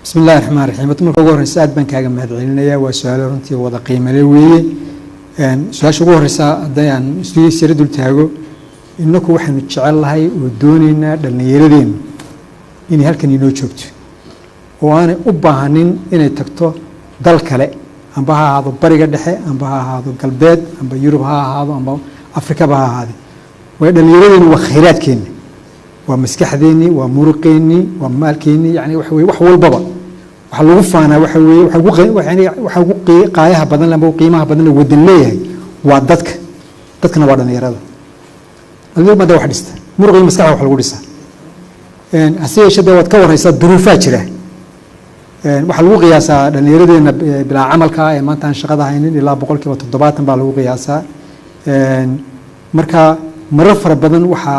بسم الله الرحمن الرحيم marka ugu horeysa aad baan kaaga mahadcelinayaa waa su'aalo runtii wada qiimo leh weeye su'aasha ugu horeysa hadaan isla dul taago inaku waxaanu jecel lahay oo doonaynaa dhalinyaradeena inay halkan inoo joogto oo aanay u baahanin inay tagto dal kale amba ha ahaado bariga dhexe amba ha ahaado galbeed amba Yurub ha ahaado amba Afrika ha ahaado way dhalinyaradeena waa khayraadkeena waa maskaxdeeni waa muruqeeni waa maalkeeni yani wax walbaba waxa lagu faanaa waxa ugu qaayaha badan lama qiimaha badan wadan leeyahay waa dadkana waa dhalinyarada albaabada wax dhista muruqii maskaxda wax lagu dhisaa asii shada wad ka waraysa duruufa jira waxa lagu qiyaasaa dhalinyaradeena bilaa camalka ee maanta aan shaqada haynin ilaa 70% baa lagu qiyaasaa marka marar fara badan waxa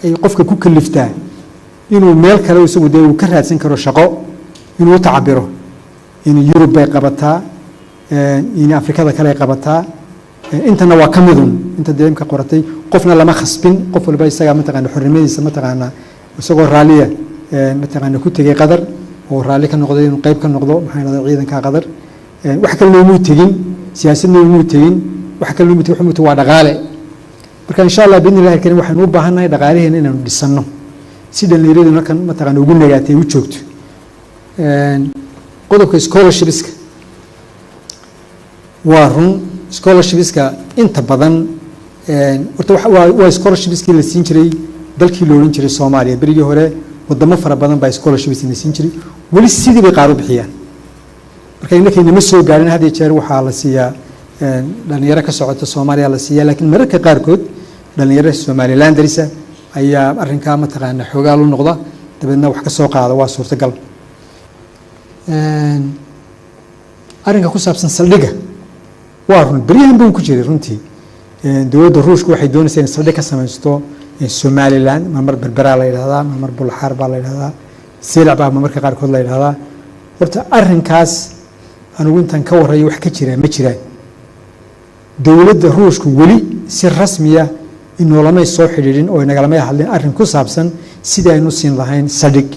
ay qofka ku kaliftaa inuu meel kale isagu uu ka raadsan karo shaqo inuu tacabiro in Yurub bay qabataa in Afrikada kale ay qabataa intana waa kamidun inta deemka qoratay qofna lama khasbin qof walba isaga mataqaan xornimadiisa mataqaan isagoo raaliya mataqaan ku tagay qadar oo raali ka noqday inuu qayb ka noqdo maxay raada ciidanka qadar wax kale loo tegin siyaasadna loo tegin wax kale loo waa dhaqaale marka insha Allah bidni ilaahay kariim waxaan u baahanahay dhaqaalaheena inaan dhisano si dhalinyarada kan mataqaan ugu nagaatay u joogto qodobka scholarshipska waa run scholarshipska inta badan horta waa scholarshipski la siin jiray dalkii loo oran jiray Soomaaliya berigii hore wadamo fara badan baa scholarships la siin jiray wali sidii bay qaar u bixiyaan marka inakayna ma soo gaarin hadii jeer waxa la siiyaa dhalinyaro ka socota Soomaaliya la siiyaa laakiin mararka qaar kood dhalinyaro Somaliland darisa ayaa arrinka mataqaan xogaal u noqda dabadna wax ka soo qaada waa suurtagal arrinka ku saabsan saldhiga waa run bariyahan buu ku jiray runtii dawladda Ruushku waxay doonaysaa in saldhig ka samaysto Somaliland mar berbera la yiraahdaa mar bulxaar baa la yiraahdaa Seelac baa marka qaar kood la yiraahdaa horta arrinkaas anigu intan ka waray wax ka jira ma jiraan dawladda Ruushku wali si rasmi ah inoo lama soo xiriirin oo inaga lama hadlin arrin ku saabsan sida aynu siin lahayn saldhig